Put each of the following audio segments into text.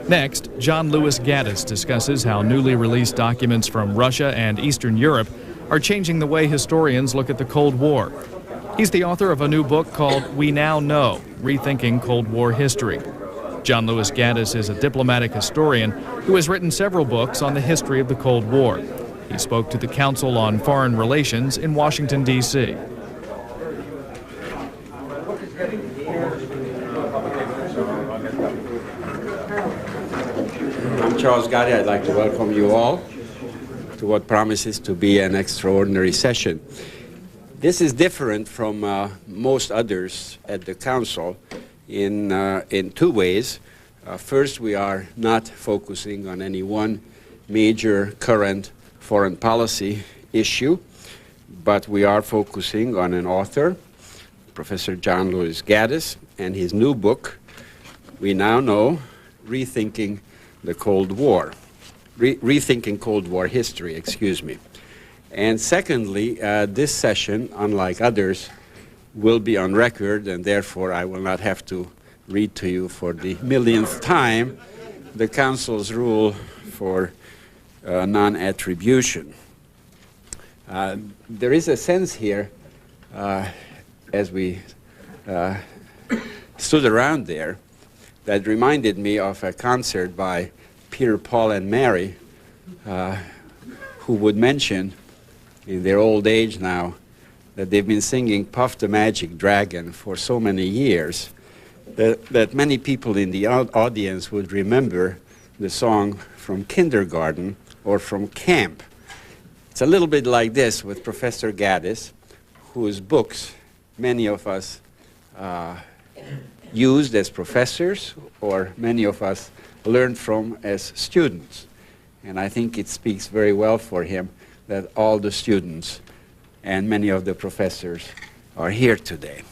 Next, John Lewis Gaddis discusses how newly released documents from Russia and Eastern Europe are changing the way historians look at the Cold War. He's the author of a new book called We Now Know, Rethinking Cold War History. John Lewis Gaddis is a diplomatic historian who has written several books on the history of the Cold War. He spoke to the Council on Foreign Relations in Washington, D.C. I'm Charles Gotti. I'd like to welcome you all to what promises to be an extraordinary session. This is different from most others at the Council in two ways. First, we are not focusing on any one major current foreign policy issue, but we are focusing on an author, Professor John Lewis Gaddis, and his new book, We Now Know, Rethinking the Cold War. Rethinking Cold War History, excuse me. And secondly, this session, unlike others, will be on record, and therefore I will not have to read to you for the millionth time the Council's rule for non-attribution. There is a sense here, as we stood around there, that reminded me of a concert by Peter, Paul, and Mary, who would mention in their old age now that they've been singing Puff the Magic Dragon for so many years that many people in the audience would remember the song from kindergarten or from camp. It's a little bit like this with Professor Gaddis, whose books many of us used as professors, or many of us learned from as students. And I think it speaks very well for him that all the students and many of the professors are here today.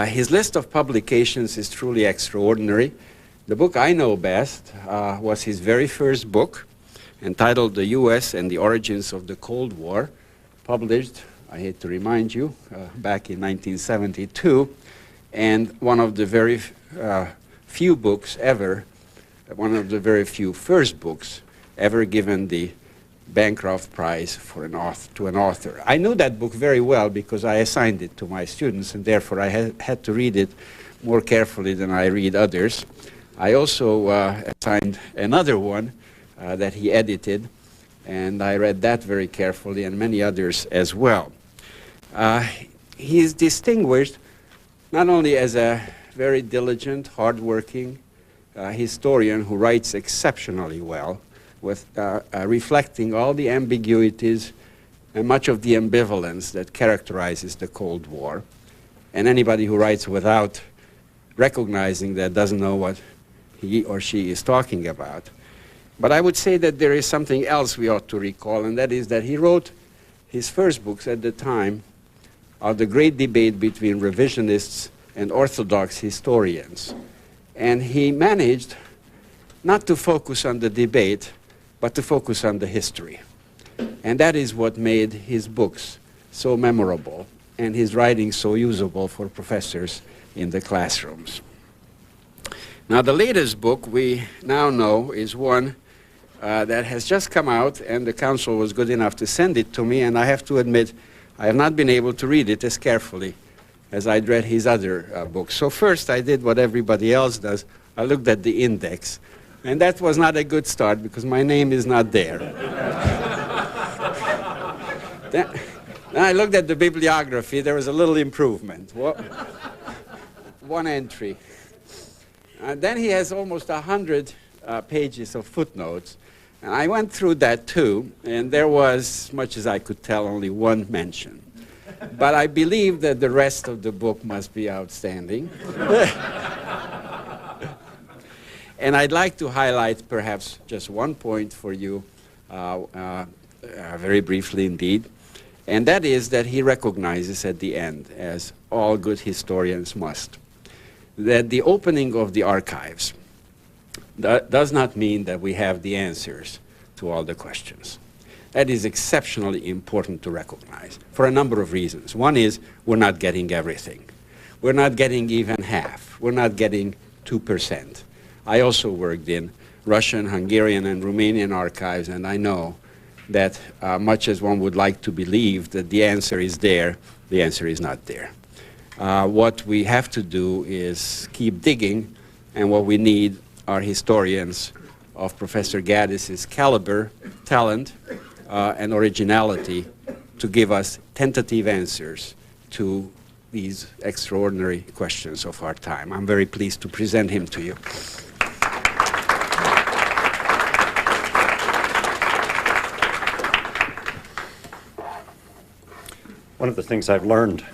His list of publications is truly extraordinary. The book I know best was his very first book, entitled The U.S. and the Origins of the Cold War, published, I hate to remind you, back in 1972, and one of the very few books ever, one of the very few first books ever given the Bancroft Prize for to an author. I knew that book very well because I assigned it to my students, and therefore I had to read it more carefully than I read others. I also assigned another one that he edited, and I read that very carefully, and many others as well. He is distinguished not only as a very diligent, hardworking historian who writes exceptionally well, with reflecting all the ambiguities and much of the ambivalence that characterizes the Cold War. And anybody who writes without recognizing that doesn't know what he or she is talking about. But I would say that there is something else we ought to recall, and that is that he wrote his first books at the time of the great debate between revisionists and orthodox historians. And he managed not to focus on the debate, but to focus on the history. And that is what made his books so memorable and his writing so usable for professors in the classrooms. Now, the latest book we now know is one that has just come out, and the Council was good enough to send it to me, and I have to admit I have not been able to read it as carefully as I'd read his other books. So first I did what everybody else does. I looked at the index. And that was not a good start because my name is not there. Then I looked at the bibliography. There was a little improvement. One entry. Then he has almost 100 pages of footnotes. And I went through that too, and there was, as much as I could tell, only one mention. But I believe that the rest of the book must be outstanding. And I'd like to highlight perhaps just one point for you, very briefly indeed, and that is that he recognizes at the end, as all good historians must, that the opening of the archives does not mean that we have the answers to all the questions. That is exceptionally important to recognize for a number of reasons. One is we're not getting everything. We're not getting even half. We're not getting 2% I also worked in Russian, Hungarian, and Romanian archives, and I know that much as one would like to believe that the answer is there, the answer is not there. What we have to do is keep digging, and what we need are historians of Professor Gaddis's caliber, talent, and originality to give us tentative answers to these extraordinary questions of our time. I'm very pleased to present him to you. One of the things I've learned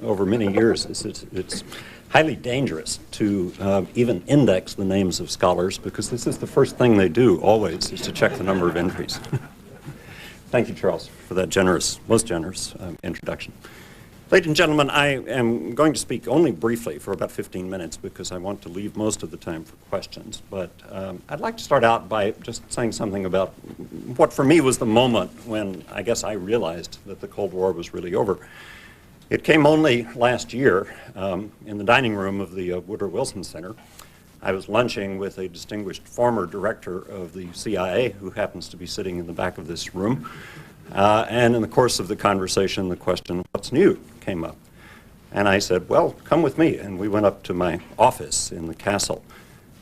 over many years is it's highly dangerous to even index the names of scholars, because this is the first thing they do always, is to check the number of entries. Thank you, Charles, for that most generous introduction. Ladies and gentlemen, I am going to speak only briefly for about 15 minutes because I want to leave most of the time for questions. But I'd like to start out by just saying something about what for me was the moment when I guess I realized that the Cold War was really over. It came only last year in the dining room of the Woodrow Wilson Center. I was lunching with a distinguished former director of the CIA who happens to be sitting in the back of this room. And in the course of the conversation, the question, "What's new?" came up. And I said, "Well, come with me." And we went up to my office in the castle.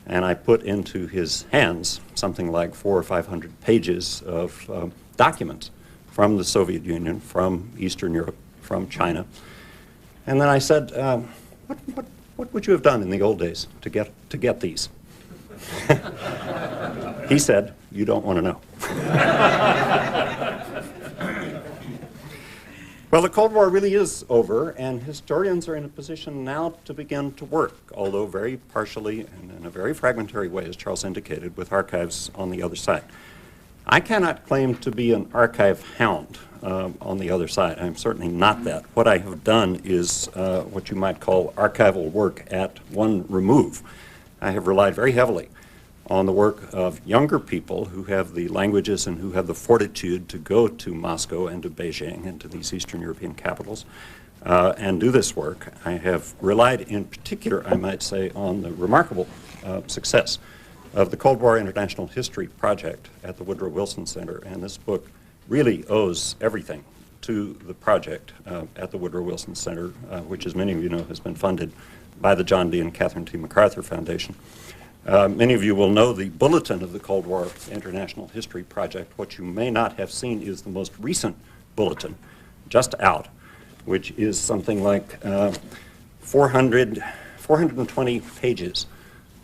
And I put into his hands something like 400 or 500 pages of documents from the Soviet Union, from Eastern Europe, from China. And then I said, what would you have done in the old days to get these? He said, "You don't want to know." Well, the Cold War really is over, and historians are in a position now to begin to work, although very partially and in a very fragmentary way, as Charles indicated, with archives on the other side. I cannot claim to be an archive hound on the other side. I'm certainly not that. What I have done is what you might call archival work at one remove. I have relied very heavily on the work of younger people who have the languages and who have the fortitude to go to Moscow and to Beijing and to these Eastern European capitals and do this work. I have relied in particular, I might say, on the remarkable success of the Cold War International History Project at the Woodrow Wilson Center, and this book really owes everything to the project at the Woodrow Wilson Center, which, as many of you know, has been funded by the John D. and Catherine T. MacArthur Foundation. Many of you will know the bulletin of the Cold War International History Project. What you may not have seen is the most recent bulletin, just out, which is something like 420 pages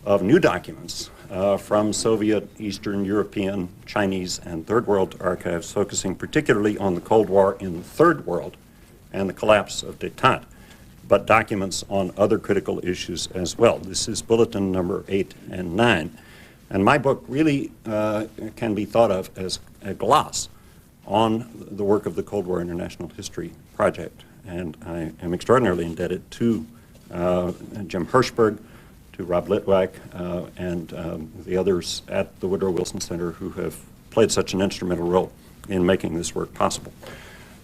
of new documents from Soviet, Eastern European, Chinese, and Third World archives, focusing particularly on the Cold War in the Third World and the collapse of détente, but documents on other critical issues as well. This is bulletin number 8 and 9. And my book really can be thought of as a gloss on the work of the Cold War International History Project. And I am extraordinarily indebted to Jim Hirschberg, to Rob Litwack, and the others at the Woodrow Wilson Center who have played such an instrumental role in making this work possible.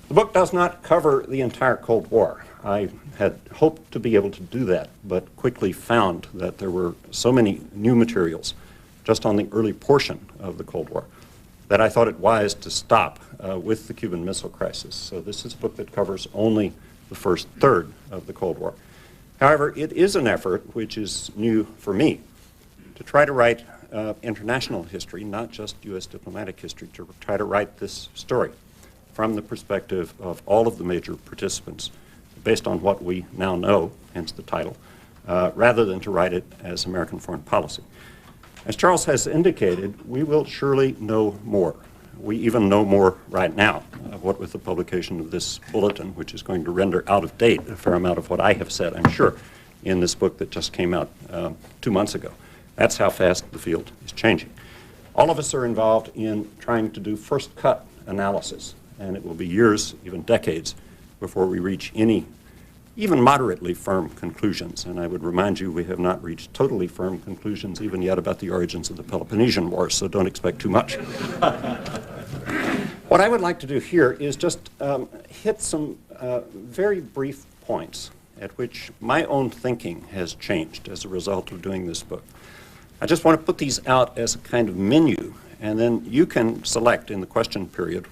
The book does not cover the entire Cold War. I had hoped to be able to do that, but quickly found that there were so many new materials just on the early portion of the Cold War that I thought it wise to stop with the Cuban Missile Crisis. So this is a book that covers only the first third of the Cold War. However, it is an effort, which is new for me, to try to write international history, not just U.S. diplomatic history, to try to write this story from the perspective of all of the major participants, based on what we now know, hence the title, rather than to write it as American foreign policy. As Charles has indicated, we will surely know more. We even know more right now, what with the publication of this bulletin, which is going to render out of date a fair amount of what I have said, I'm sure, in this book that just came out 2 months ago. That's how fast the field is changing. All of us are involved in trying to do first cut analysis, and it will be years, even decades, before we reach any even moderately firm conclusions. And I would remind you, we have not reached totally firm conclusions even yet about the origins of the Peloponnesian War, so don't expect too much. What I would like to do here is just hit some very brief points at which my own thinking has changed as a result of doing this book. I just want to put these out as a kind of menu, and then you can select in the question period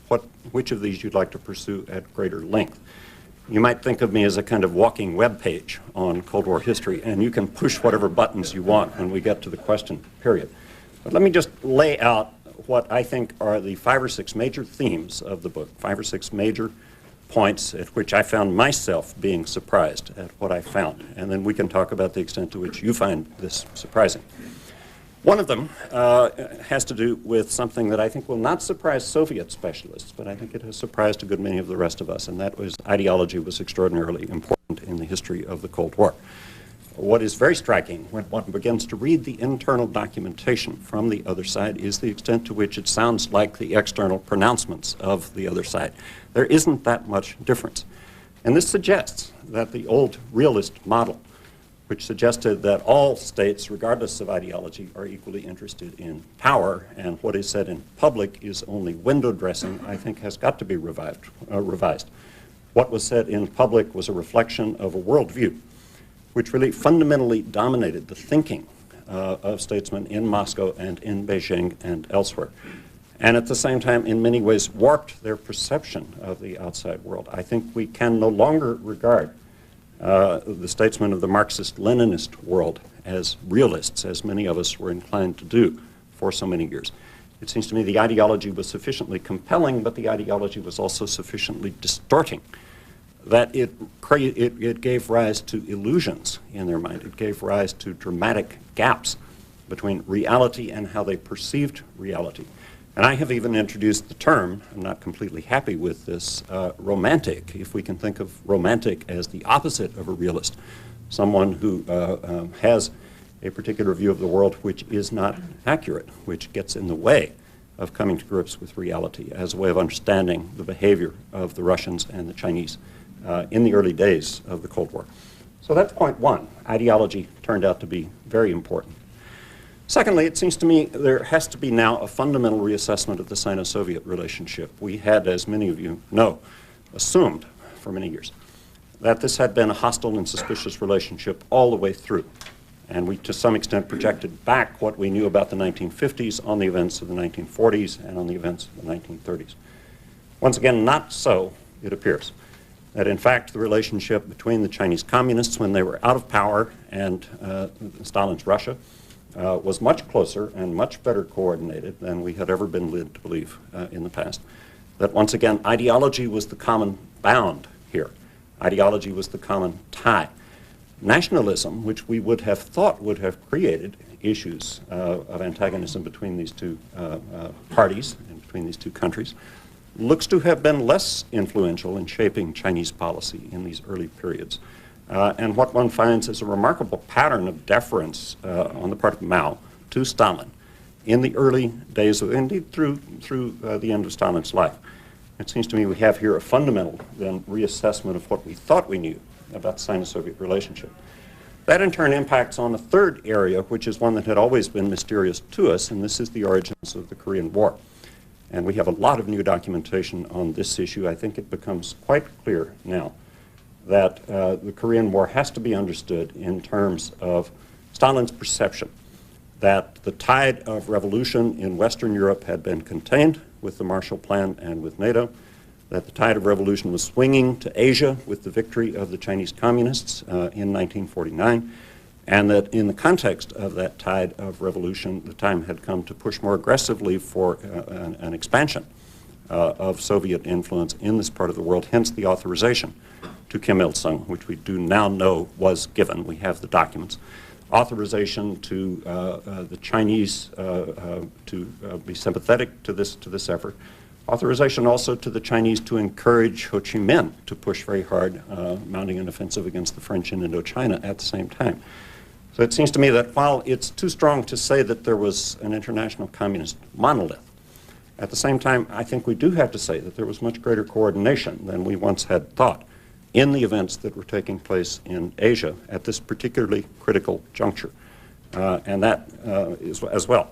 which of these you'd like to pursue at greater length. You might think of me as a kind of walking web page on Cold War history, and you can push whatever buttons you want when we get to the question period. But let me just lay out what I think are the 5 or 6 major themes of the book, 5 or 6 major points at which I found myself being surprised at what I found. And then we can talk about the extent to which you find this surprising. One of them has to do with something that I think will not surprise Soviet specialists, but I think it has surprised a good many of the rest of us, and that was ideology was extraordinarily important in the history of the Cold War. What is very striking when one begins to read the internal documentation from the other side is the extent to which it sounds like the external pronouncements of the other side. There isn't that much difference. And this suggests that the old realist model, which suggested that all states, regardless of ideology, are equally interested in power, and what is said in public is only window dressing, I think has got to be revised. What was said in public was a reflection of a worldview which really fundamentally dominated the thinking of statesmen in Moscow and in Beijing and elsewhere, and at the same time in many ways warped their perception of the outside world. I think we can no longer regard the statesmen of the Marxist-Leninist world as realists, as many of us were inclined to do for so many years. It seems to me the ideology was sufficiently compelling, but the ideology was also sufficiently distorting, that it gave rise to illusions in their mind. It gave rise to dramatic gaps between reality and how they perceived reality. And I have even introduced the term, I'm not completely happy with this, romantic, if we can think of romantic as the opposite of a realist, someone who has a particular view of the world which is not accurate, which gets in the way of coming to grips with reality as a way of understanding the behavior of the Russians and the Chinese in the early days of the Cold War. So that's point one. Ideology turned out to be very important. Secondly, it seems to me there has to be now a fundamental reassessment of the Sino-Soviet relationship. We had, as many of you know, assumed for many years that this had been a hostile and suspicious relationship all the way through. And we, to some extent, projected back what we knew about the 1950s on the events of the 1940s and on the events of the 1930s. Once again, not so, it appears. That in fact, the relationship between the Chinese communists when they were out of power and Stalin's Russia was much closer and much better coordinated than we had ever been led to believe in the past. That once again, ideology was the common bound here. Ideology was the common tie. Nationalism, which we would have thought would have created issues of antagonism between these two parties and between these two countries, looks to have been less influential in shaping Chinese policy in these early periods. And what one finds is a remarkable pattern of deference on the part of Mao to Stalin in the early days, indeed through the end of Stalin's life. It seems to me we have here a fundamental then reassessment of what we thought we knew about the Sino-Soviet relationship. That in turn impacts on a third area, which is one that had always been mysterious to us, and this is the origins of the Korean War. And we have a lot of new documentation on this issue. I think it becomes quite clear now that the Korean War has to be understood in terms of Stalin's perception that the tide of revolution in Western Europe had been contained with the Marshall Plan and with NATO, that the tide of revolution was swinging to Asia with the victory of the Chinese communists in 1949, and that in the context of that tide of revolution, the time had come to push more aggressively for an expansion of Soviet influence in this part of the world, hence the authorization to Kim Il-sung, which we do now know was given. We have the documents. Authorization to the Chinese to be sympathetic to this effort. Authorization also to the Chinese to encourage Ho Chi Minh to push very hard, mounting an offensive against the French in Indochina at the same time. So it seems to me that while it's too strong to say that there was an international communist monolith, at the same time, I think we do have to say that there was much greater coordination than we once had thought in the events that were taking place in Asia at this particularly critical juncture. And that, is, as well,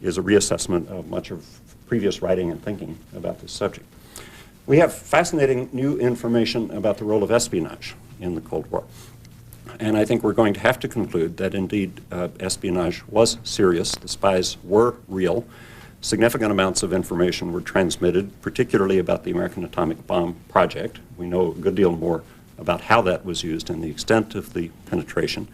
is a reassessment of much of previous writing and thinking about this subject. We have fascinating new information about the role of espionage in the Cold War. and I think we're going to have to conclude that indeed espionage was serious, the spies were real, significant amounts of information were transmitted, particularly about the American atomic bomb project. We know a good deal more about how that was used and the extent of the penetration.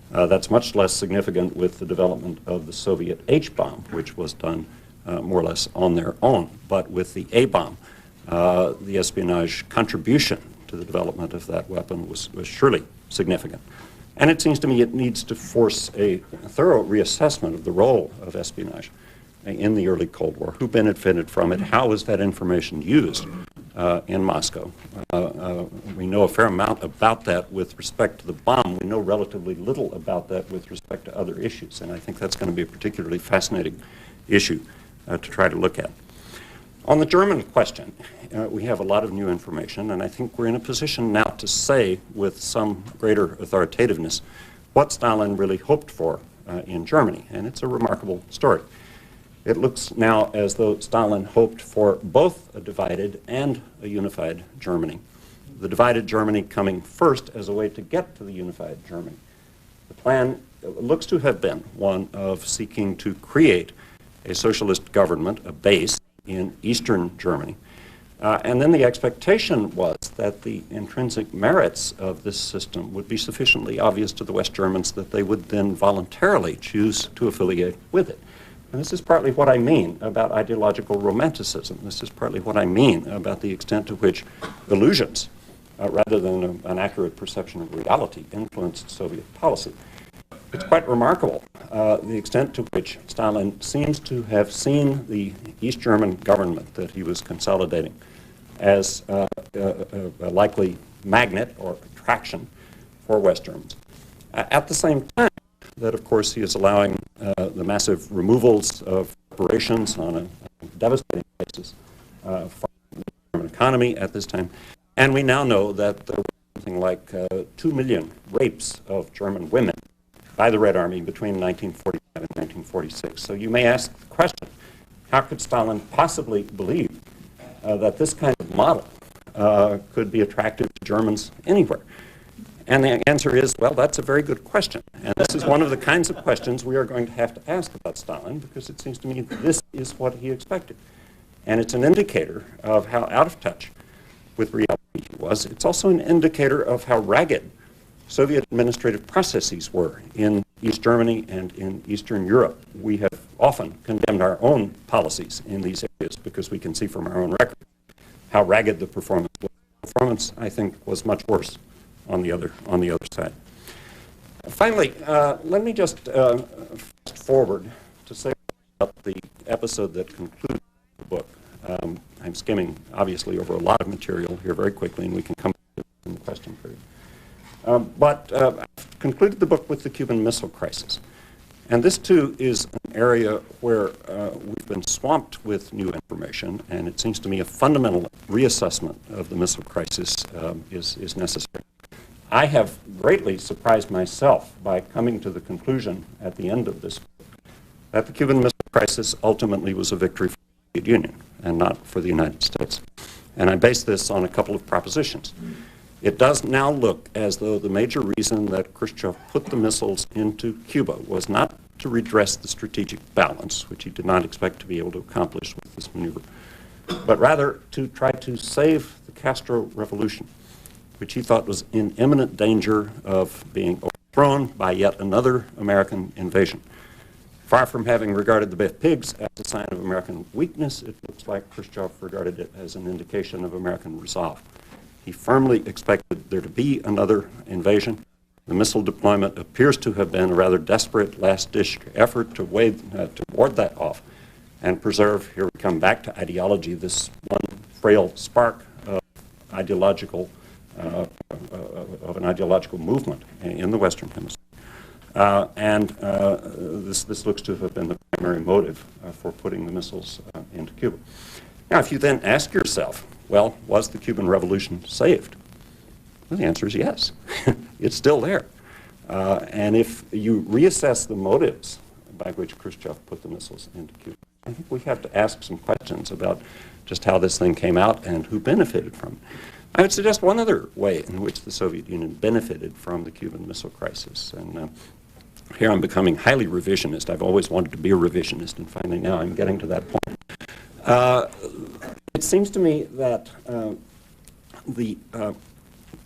That's much less significant with the development of the Soviet H-bomb, which was done more or less on their own. But with the A-bomb, the espionage contribution to the development of that weapon was surely significant. And it seems to me it needs to force a thorough reassessment of the role of espionage in the early Cold War. Who benefited from it? How was that information used in Moscow? We know a fair amount about that with respect to the bomb. We know relatively little about that with respect to other issues, and I think that's going to be a particularly fascinating issue to try to look at. On the German question, we have a lot of new information, and I think we're in a position now to say with some greater authoritativeness what Stalin really hoped for in Germany, and it's a remarkable story. It looks now as though Stalin hoped for both a divided and a unified Germany. The divided Germany coming first as a way to get to the unified Germany. The plan looks to have been one of seeking to create a socialist government, a base, in Eastern Germany. And then the expectation was that the intrinsic merits of this system would be sufficiently obvious to the West Germans that they would then voluntarily choose to affiliate with it. And this is partly what I mean about ideological romanticism. This is partly what I mean about the extent to which illusions, rather than an accurate perception of reality, influenced Soviet policy. It's quite remarkable the extent to which Stalin seems to have seen the East German government that he was consolidating as a likely magnet or attraction for West Germans. At the same time that, of course, he is allowing the massive removals of reparations on a devastating basis from the German economy at this time. And we now know that there were something like 2 million rapes of German women by the Red Army between 1945 and 1946. So you may ask the question, how could Stalin possibly believe that this kind of model could be attractive to Germans anywhere? And the answer is, well, that's a very good question. And this is one of the kinds of questions we are going to have to ask about Stalin, because it seems to me this is what he expected. And it's an indicator of how out of touch with reality he was. It's also an indicator of how ragged Soviet administrative processes were in East Germany and in Eastern Europe. We have often condemned our own policies in these areas because we can see from our own record how ragged the performance was. Performance, I think, was much worse on the other side. Finally, let me just fast forward to say about the episode that concludes the book. I'm skimming, obviously, over a lot of material here very quickly, and we can come to it in the question period. But I've concluded the book with the Cuban Missile Crisis. And this, too, is an area where we've been swamped with new information, and it seems to me a fundamental reassessment of the missile crisis is necessary. I have greatly surprised myself by coming to the conclusion at the end of this book that the Cuban Missile Crisis ultimately was a victory for the Soviet Union and not for the United States. And I base this on a couple of propositions. It does now look as though the major reason that Khrushchev put the missiles into Cuba was not to redress the strategic balance, which he did not expect to be able to accomplish with this maneuver, but rather to try to save the Castro revolution, which he thought was in imminent danger of being overthrown by yet another American invasion. Far from having regarded the Beth Pigs as a sign of American weakness, it looks like Khrushchev regarded it as an indication of American resolve. He firmly expected there to be another invasion. The missile deployment appears to have been a rather desperate last-ditch effort to ward that off and preserve, here we come back to ideology, this one frail spark of ideological of an ideological movement in the Western Hemisphere. This looks to have been the primary motive for putting the missiles into Cuba. Now, if you then ask yourself, well, was the Cuban Revolution saved? Well, the answer is yes. It's still there. And if you reassess the motives by which Khrushchev put the missiles into Cuba, I think we have to ask some questions about just how this thing came out and who benefited from it. I would suggest one other way in which the Soviet Union benefited from the Cuban Missile Crisis. And here I'm becoming highly revisionist. I've always wanted to be a revisionist, and finally now I'm getting to that point. It seems to me that the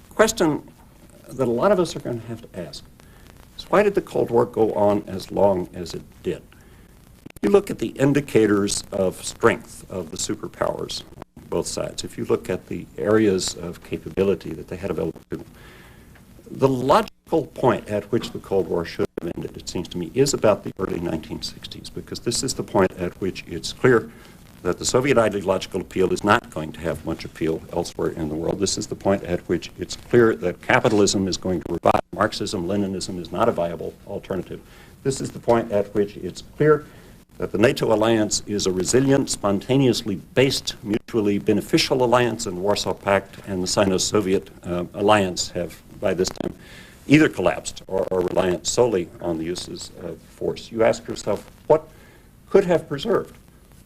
question that a lot of us are going to have to ask is, why did the Cold War go on as long as it did? If you look at the indicators of strength of the superpowers on both sides, if you look at the areas of capability that they had available to them, the logical point at which the Cold War should have ended, it seems to me, is about the early 1960s, because this is the point at which it's clear that the Soviet ideological appeal is not going to have much appeal elsewhere in the world. This is the point at which it's clear that capitalism is going to revive. Marxism, Leninism is not a viable alternative. This is the point at which it's clear that the NATO alliance is a resilient, spontaneously based, mutually beneficial alliance, and the Warsaw Pact and the Sino-Soviet alliance have, by this time, either collapsed or are reliant solely on the uses of force. You ask yourself, what could have preserved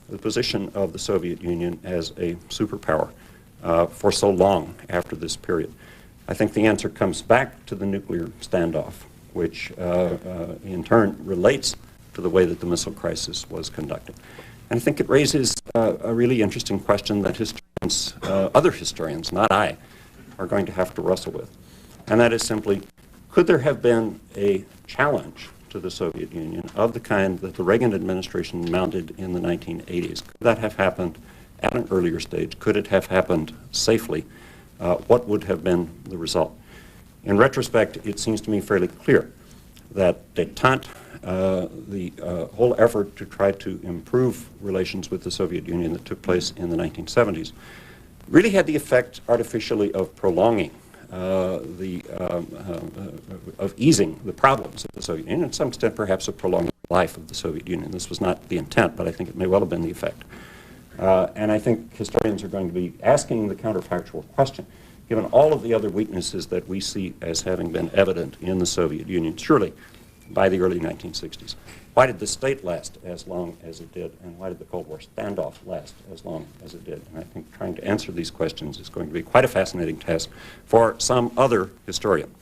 the position of the Soviet Union as a superpower for so long after this period? I think the answer comes back to the nuclear standoff, which in turn relates to the way that the missile crisis was conducted. And I think it raises a really interesting question that historians, other historians, not I, are going to have to wrestle with. And that is simply, could there have been a challenge to the Soviet Union of the kind that the Reagan administration mounted in the 1980s? Could that have happened at an earlier stage? Could it have happened safely? What would have been the result? In retrospect, it seems to me fairly clear that détente, the whole effort to try to improve relations with the Soviet Union that took place in the 1970s, really had the effect artificially of prolonging of easing the problems of the Soviet Union, and to some extent perhaps of prolonging the life of the Soviet Union. This was not the intent, but I think it may well have been the effect. And I think historians are going to be asking the counterfactual question, given all of the other weaknesses that we see as having been evident in the Soviet Union, surely by the early 1960s. Why did the state last as long as it did, and why did the Cold War standoff last as long as it did? And I think trying to answer these questions is going to be quite a fascinating task for some other historian.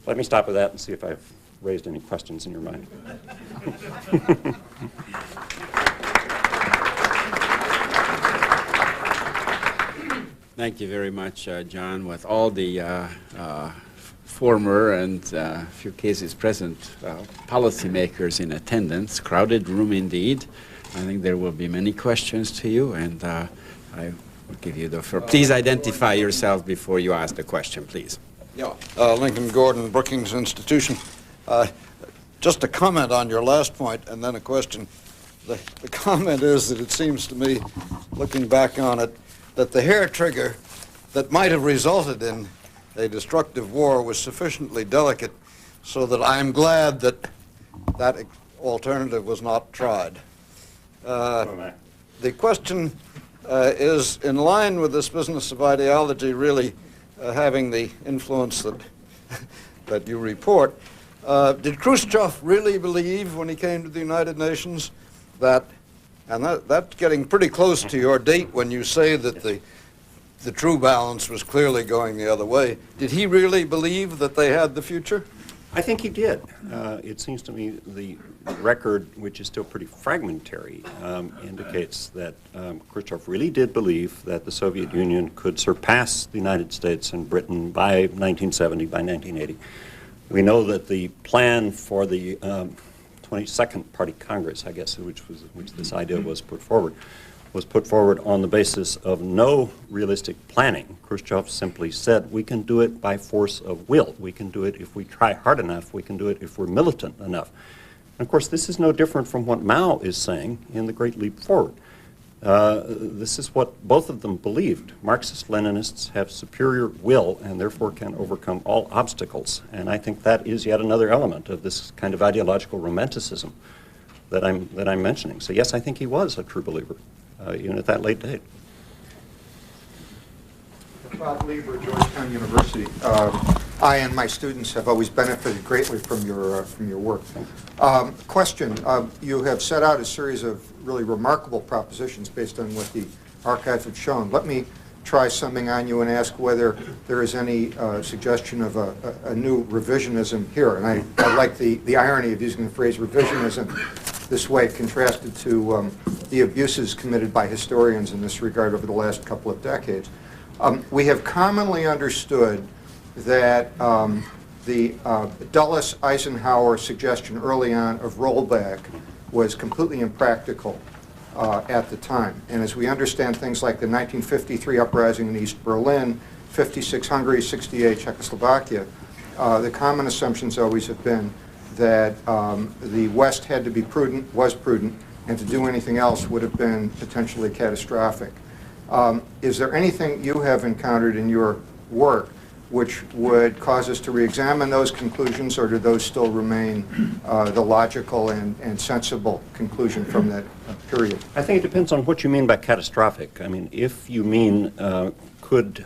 Let me stop with that and see if I've raised any questions in your mind. Thank you very much, John. With all the former and a few cases present policymakers in attendance, crowded room indeed. I think there will be many questions to you, and I will give you the floor. Please identify yourself before you ask the question, please. Yeah, Lincoln Gordon, Brookings Institution. Just a comment on your last point, and then a question. The comment is that it seems to me, looking back on it, that the hair trigger that might have resulted in a destructive war was sufficiently delicate so that I'm glad that that alternative was not tried. The question is in line with this business of ideology really having the influence that, that you report. Did Khrushchev really believe when he came to the United Nations that, and that's getting pretty close to your date when you say that the true balance was clearly going the other way. Did he really believe that they had the future? I think he did. It seems to me the record, which is still pretty fragmentary, indicates that Khrushchev really did believe that the Soviet Union could surpass the United States and Britain by 1970, by 1980. We know that the plan for the 22nd Party Congress, I guess, which this idea was put forward on the basis of no realistic planning. Khrushchev simply said, we can do it by force of will. We can do it if we try hard enough. We can do it if we're militant enough. And of course, this is no different from what Mao is saying in The Great Leap Forward. This is what both of them believed. Marxist-Leninists have superior will and therefore can overcome all obstacles. And I think that is yet another element of this kind of ideological romanticism that I'm mentioning. So yes, I think he was a true believer, even at that late date. Bob Lieber, Georgetown University. I and my students have always benefited greatly from your work. Question: you have set out a series of really remarkable propositions based on what the archives have shown. Let me try something on you and ask whether there is any suggestion of a new revisionism here. And I like the irony of using the phrase revisionism this way, contrasted to the abuses committed by historians in this regard over the last couple of decades. We have commonly understood that the Dulles-Eisenhower suggestion early on of rollback was completely impractical at the time. And as we understand things like the 1953 uprising in East Berlin, 56 Hungary, 68 Czechoslovakia, the common assumptions always have been that the West had to be prudent, was prudent, and to do anything else would have been potentially catastrophic. Is there anything you have encountered in your work which would cause us to re-examine those conclusions, or do those still remain the logical and sensible conclusion from that period? I think it depends on what you mean by catastrophic. I mean, if you mean could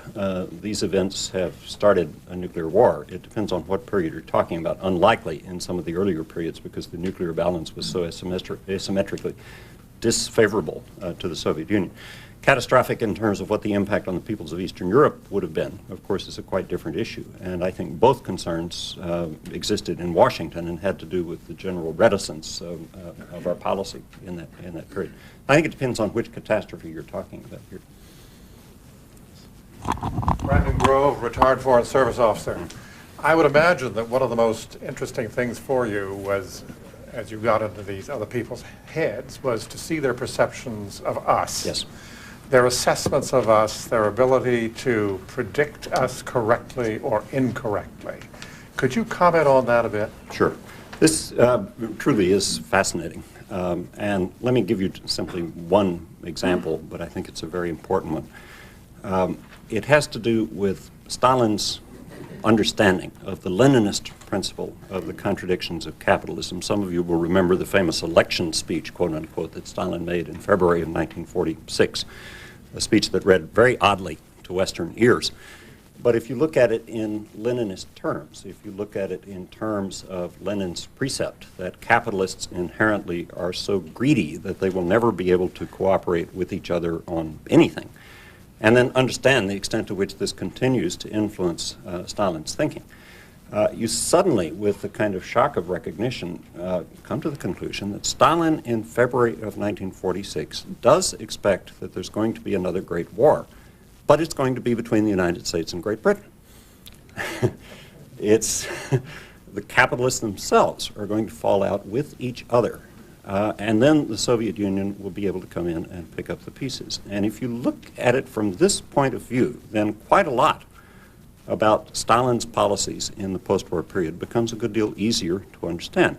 these events have started a nuclear war, it depends on what period you're talking about. Unlikely in some of the earlier periods because the nuclear balance was so asymmetrically disfavorable to the Soviet Union. Catastrophic in terms of what the impact on the peoples of Eastern Europe would have been, of course, is a quite different issue. And I think both concerns existed in Washington and had to do with the general reticence of our policy in that period. I think it depends on which catastrophe you're talking about here. Brandon Grove, retired Foreign Service officer. I would imagine that one of the most interesting things for you was, as you got into these other people's heads, was to see their perceptions of us. Yes. Their assessments of us, their ability to predict us correctly or incorrectly. Could you comment on that a bit? Sure. This truly is fascinating. And let me give you simply one example, but I think it's a very important one. It has to do with Stalin's understanding of the Leninist principle of the contradictions of capitalism. Some of you will remember the famous election speech, quote unquote, that Stalin made in February of 1946, a speech that read very oddly to Western ears. But if you look at it in Leninist terms, if you look at it in terms of Lenin's precept that capitalists inherently are so greedy that they will never be able to cooperate with each other on anything, and then understand the extent to which this continues to influence Stalin's thinking, you suddenly, with the kind of shock of recognition, come to the conclusion that Stalin in February of 1946 does expect that there's going to be another great war, but it's going to be between the United States and Great Britain. It's the capitalists themselves are going to fall out with each other. And then the Soviet Union will be able to come in and pick up the pieces. And if you look at it from this point of view, then quite a lot about Stalin's policies in the post-war period becomes a good deal easier to understand.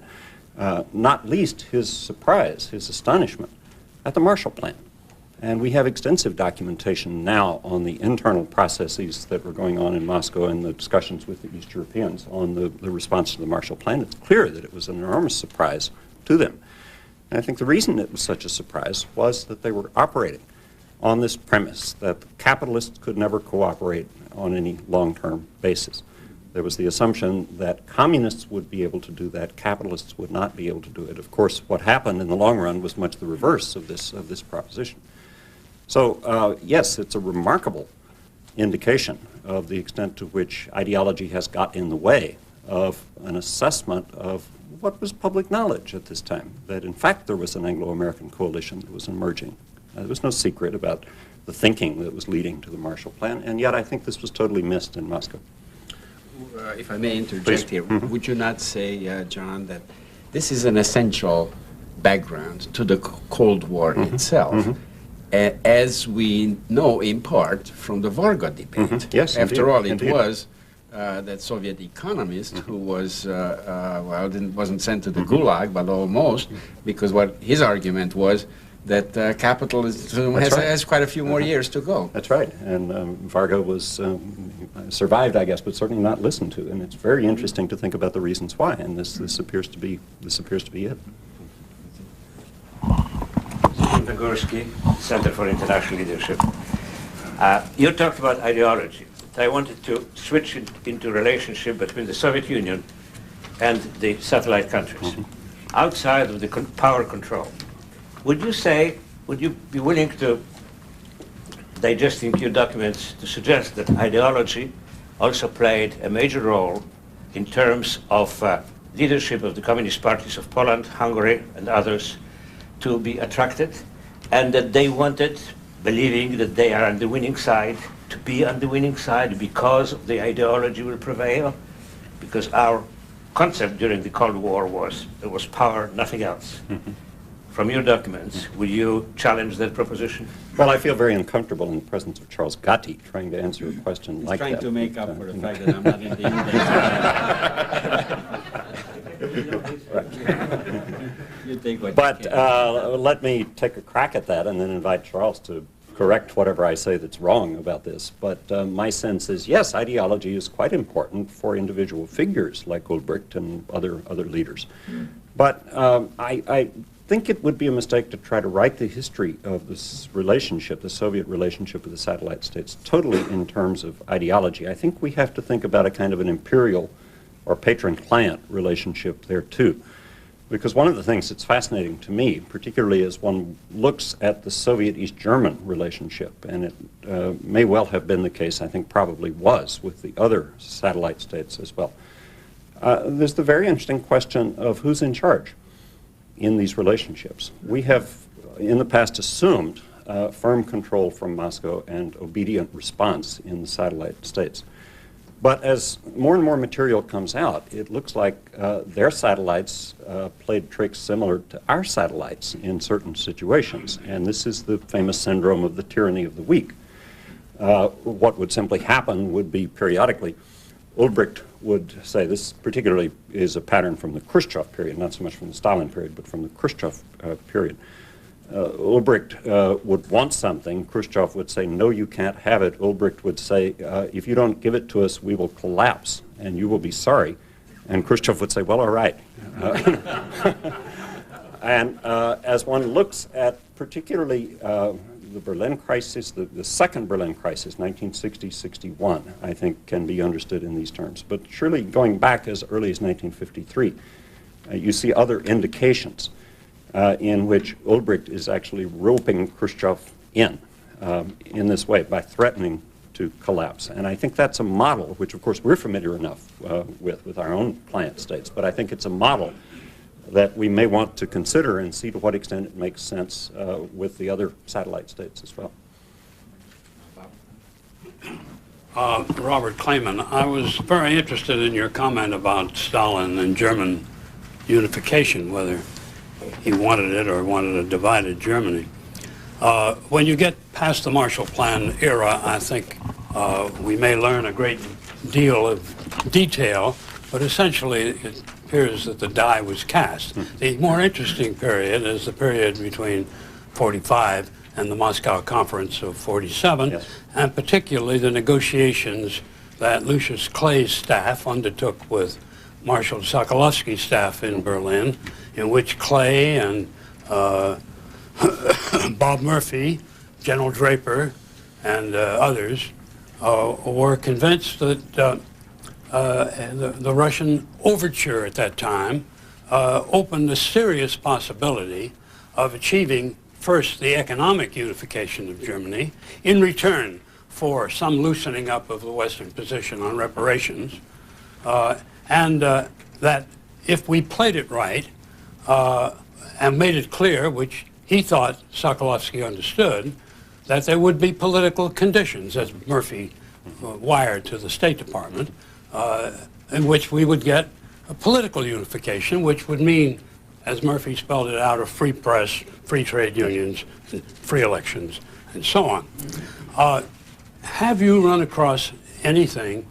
Not least his surprise, his astonishment at the Marshall Plan. And we have extensive documentation now on the internal processes that were going on in Moscow and the discussions with the East Europeans on the response to the Marshall Plan. It's clear that it was an enormous surprise to them. And I think the reason it was such a surprise was that they were operating on this premise that capitalists could never cooperate on any long-term basis. There was the assumption that communists would be able to do that, capitalists would not be able to do it. Of course, what happened in the long run was much the reverse of this proposition. So, yes, it's a remarkable indication of the extent to which ideology has got in the way of an assessment of what was public knowledge at this time, that in fact there was an Anglo-American coalition that was emerging. There was no secret about the thinking that was leading to the Marshall Plan, and yet I think this was totally missed in Moscow. If I may interject Please. here, would you not say, John, that this is an essential background to the Cold War itself, as we know in part from the Varga debate? Yes, After all, it indeed. was that Soviet economist who was, wasn't sent to the Gulag, but almost, because what his argument was that capitalism has quite a few more years to go. That's right, and Varga was survived, I guess, but certainly not listened to. And it's very interesting to think about the reasons why. And this appears to be it. Nagorski, Center for International Leadership. You talked about ideology. I wanted to switch it into relationship between the Soviet Union and the satellite countries, outside of the power control. Would you say, would you be willing to digesting your documents to suggest that ideology also played a major role in terms of leadership of the communist parties of Poland, Hungary, and others to be attracted, and that they wanted, believing that they are on the winning side, to be on the winning side because the ideology will prevail, because our concept during the Cold War was there was power, nothing else. From your documents, will you challenge that proposition? Well, I feel very uncomfortable in the presence of Charles Gatti trying to answer a question like that. Trying to make up for the fact that I'm not in the index. You take what But you can. let me take a crack at that and then invite Charles to correct whatever I say that's wrong about this. But my sense is, yes, ideology is quite important for individual figures like Ulbricht and other leaders. But I think it would be a mistake to try to write the history of this relationship, the Soviet relationship with the satellite states, totally in terms of ideology. I think we have to think about a kind of an imperial or patron-client relationship there too. Because one of the things that's fascinating to me, particularly as one looks at the Soviet-East German relationship, and it may well have been the case, I think probably was, with the other satellite states as well, there's the very interesting question of who's in charge in these relationships. We have, in the past, assumed firm control from Moscow and obedient response in the satellite states. But as more and more material comes out, it looks like their satellites played tricks similar to our satellites in certain situations. And this is the famous syndrome of the tyranny of the weak. What would simply happen would be periodically, Ulbricht would say, this particularly is a pattern from the Khrushchev period, not so much from the Stalin period, but from the Khrushchev period. Ulbricht would want something. Khrushchev would say, no, you can't have it. Ulbricht would say, if you don't give it to us, we will collapse, and you will be sorry. And Khrushchev would say, well, all right. And as one looks at particularly the Berlin crisis, the second Berlin crisis, 1960-61, I think can be understood in these terms. But surely going back as early as 1953, you see other indications in which Ulbricht is actually roping Khrushchev in this way by threatening to collapse. And I think that's a model, which of course we're familiar enough with our own client states, but I think it's a model that we may want to consider and see to what extent it makes sense with the other satellite states as well. Robert Clayman, I was very interested in your comment about Stalin and German unification, whether he wanted it or wanted a divided Germany. When you get past the Marshall Plan era, I think we may learn a great deal of detail, but essentially it appears that the die was cast. The more interesting period is the period between 45 and the Moscow Conference of 47, yes, and particularly the negotiations that Lucius Clay's staff undertook with Marshal Sokolovsky's staff in Berlin, in which Clay and Bob Murphy, General Draper, and others were convinced that the Russian overture at that time opened the serious possibility of achieving first the economic unification of Germany in return for some loosening up of the Western position on reparations, and that if we played it right and made it clear, which he thought Sokolovsky understood, that there would be political conditions, as Murphy wired to the State Department, in which we would get a political unification, which would mean, as Murphy spelled it out, a free press, free trade unions, free elections, and so on. Have you run across anything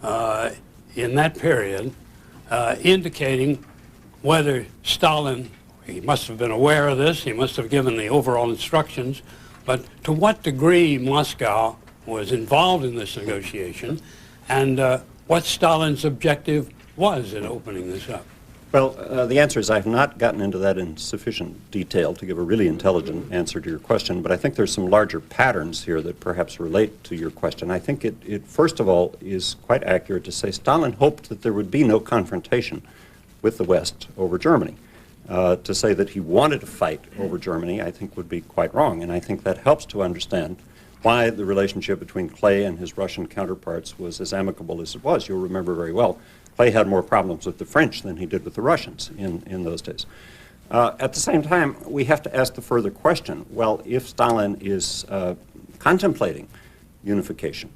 in that period indicating whether Stalin, he must have been aware of this, he must have given the overall instructions, but to what degree Moscow was involved in this negotiation, and what Stalin's objective was in opening this up? Well, the answer is I've not gotten into that in sufficient detail to give a really intelligent answer to your question, but I think there's some larger patterns here that perhaps relate to your question. I think it first of all is quite accurate to say Stalin hoped that there would be no confrontation with the West over Germany. To say that he wanted to fight over Germany, I think would be quite wrong, and I think that helps to understand why the relationship between Clay and his Russian counterparts was as amicable as it was. You'll remember very well, Clay had more problems with the French than he did with the Russians in those days. At the same time, we have to ask the further question, well, if Stalin is contemplating unification,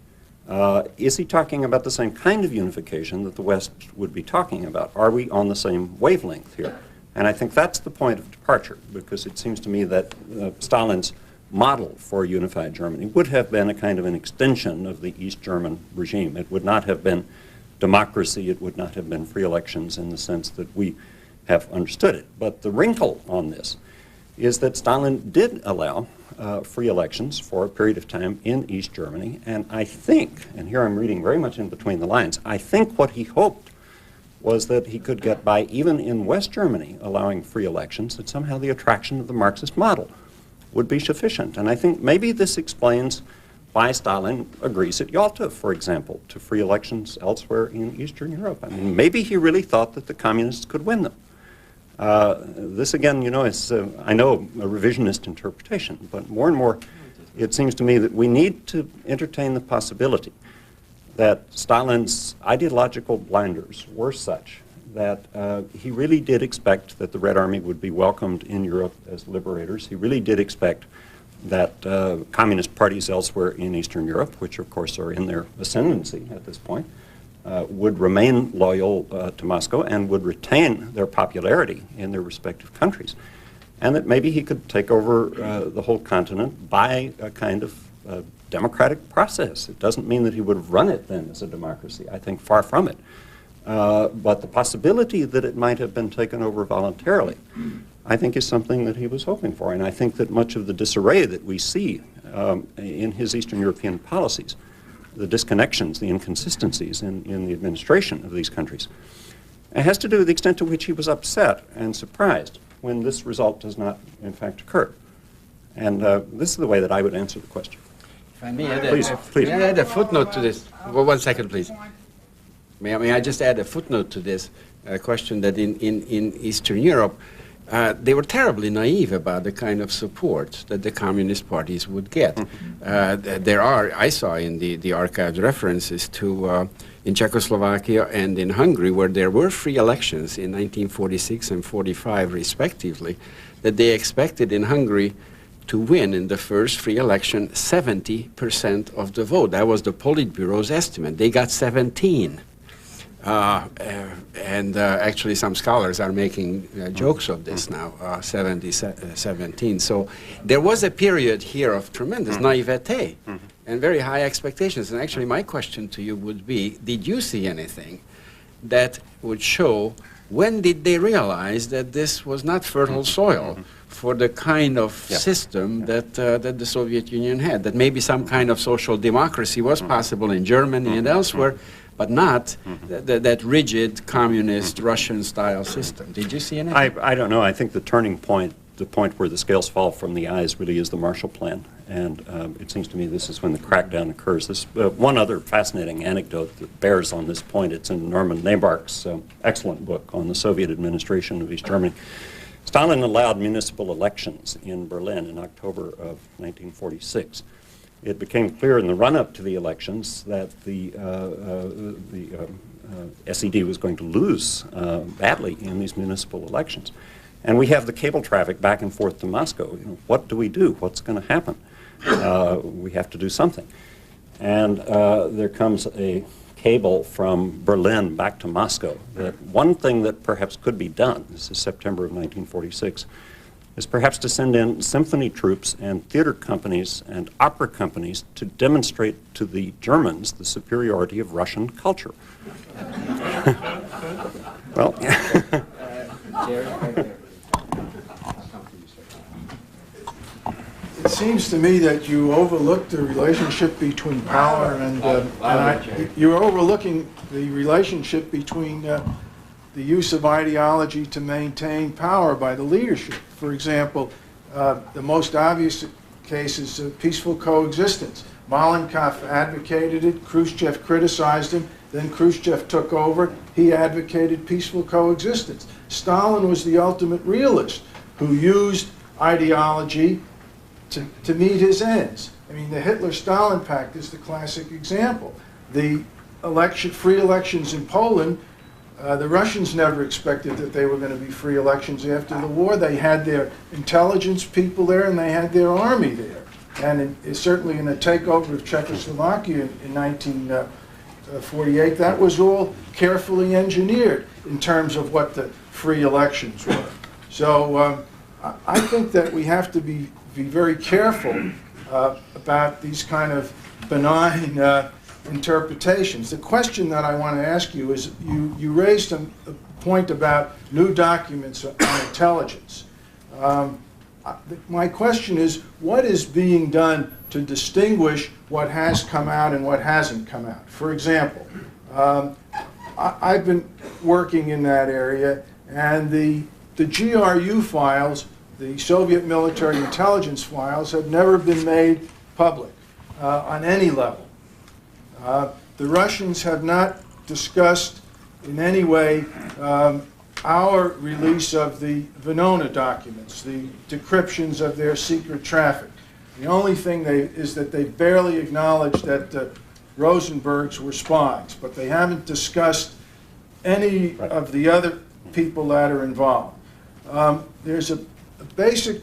is he talking about the same kind of unification that the West would be talking about? Are we on the same wavelength here? And I think that's the point of departure, because it seems to me that Stalin's model for unified Germany would have been a kind of an extension of the East German regime. It would not have been democracy, it would not have been free elections in the sense that we have understood it. But the wrinkle on this is that Stalin did allow free elections for a period of time in East Germany, and I think, and here I'm reading very much in between the lines, I think what he hoped was that he could get by, even in West Germany, allowing free elections, that somehow the attraction of the Marxist model would be sufficient. And I think maybe this explains why Stalin agrees at Yalta, for example, to free elections elsewhere in Eastern Europe. I mean, maybe he really thought that the communists could win them. This again, you know, is, I know, a revisionist interpretation, but more and more it seems to me that we need to entertain the possibility that Stalin's ideological blinders were such that he really did expect that the Red Army would be welcomed in Europe as liberators. He really did expect that communist parties elsewhere in Eastern Europe, which of course are in their ascendancy at this point, would remain loyal to Moscow and would retain their popularity in their respective countries. And that maybe he could take over the whole continent by a kind of democratic process. It doesn't mean that he would have run it then as a democracy. I think far from it. But the possibility that it might have been taken over voluntarily, I think, is something that he was hoping for. And I think that much of the disarray that we see in his Eastern European policies, the disconnections, the inconsistencies in the administration of these countries, it has to do with the extent to which he was upset and surprised when this result does not, in fact, occur. And this is the way that I would answer the question. If I may add, Please. May I add a footnote to this? Well, 1 second, please. May I just add a footnote to this question that in Eastern Europe, they were terribly naive about the kind of support that the communist parties would get. I saw in the archives references to in Czechoslovakia and in Hungary, where there were free elections in 1946 and 45 respectively, that they expected in Hungary to win in the first free election 70% of the vote. That was the Politburo's estimate. They got 17. Actually some scholars are making jokes of this now, 17. So there was a period here of tremendous naivete and very high expectations. And actually my question to you would be, did you see anything that would show when did they realize that this was not fertile soil for the kind of system that the Soviet Union had, that maybe some kind of social democracy was possible in Germany and elsewhere, but not that rigid communist Russian-style system. Did you see anything? I don't know. I think the turning point, the point where the scales fall from the eyes, really is the Marshall Plan. And it seems to me this is when the crackdown occurs. This, one other fascinating anecdote that bears on this point, it's in Norman Nabark's excellent book on the Soviet administration of East Germany. Stalin allowed municipal elections in Berlin in October of 1946. It became clear in the run-up to the elections that the SED was going to lose badly in these municipal elections. And we have the cable traffic back and forth to Moscow. You know, what do we do? What's going to happen? We have to do something. And there comes a cable from Berlin back to Moscow that one thing that perhaps could be done, this is September of 1946, is perhaps to send in symphony troops and theater companies and opera companies to demonstrate to the Germans the superiority of Russian culture. Well, it seems to me that you overlooked the relationship between power and you're overlooking the relationship between the use of ideology to maintain power by the leadership. For example, the most obvious case is peaceful coexistence. Malenkov advocated it, Khrushchev criticized him, then Khrushchev took over, he advocated peaceful coexistence. Stalin was the ultimate realist who used ideology to meet his ends. I mean, the Hitler-Stalin Pact is the classic example. The free elections in Poland, the Russians never expected that they were going to be free elections after the war. They had their intelligence people there and they had their army there. And certainly in the takeover of Czechoslovakia in 1948, that was all carefully engineered in terms of what the free elections were. So I think that we have to be very careful about these kind of benign interpretations. The question that I want to ask you is, you raised a point about new documents on intelligence. My question is, what is being done to distinguish what has come out and what hasn't come out? For example, I've been working in that area, and the GRU files, the Soviet military intelligence files, have never been made public on any level. The Russians have not discussed in any way our release of the Venona documents, the decryptions of their secret traffic. The only thing is that they barely acknowledged that Rosenbergs were spies, but they haven't discussed any of the other people that are involved. There's a basic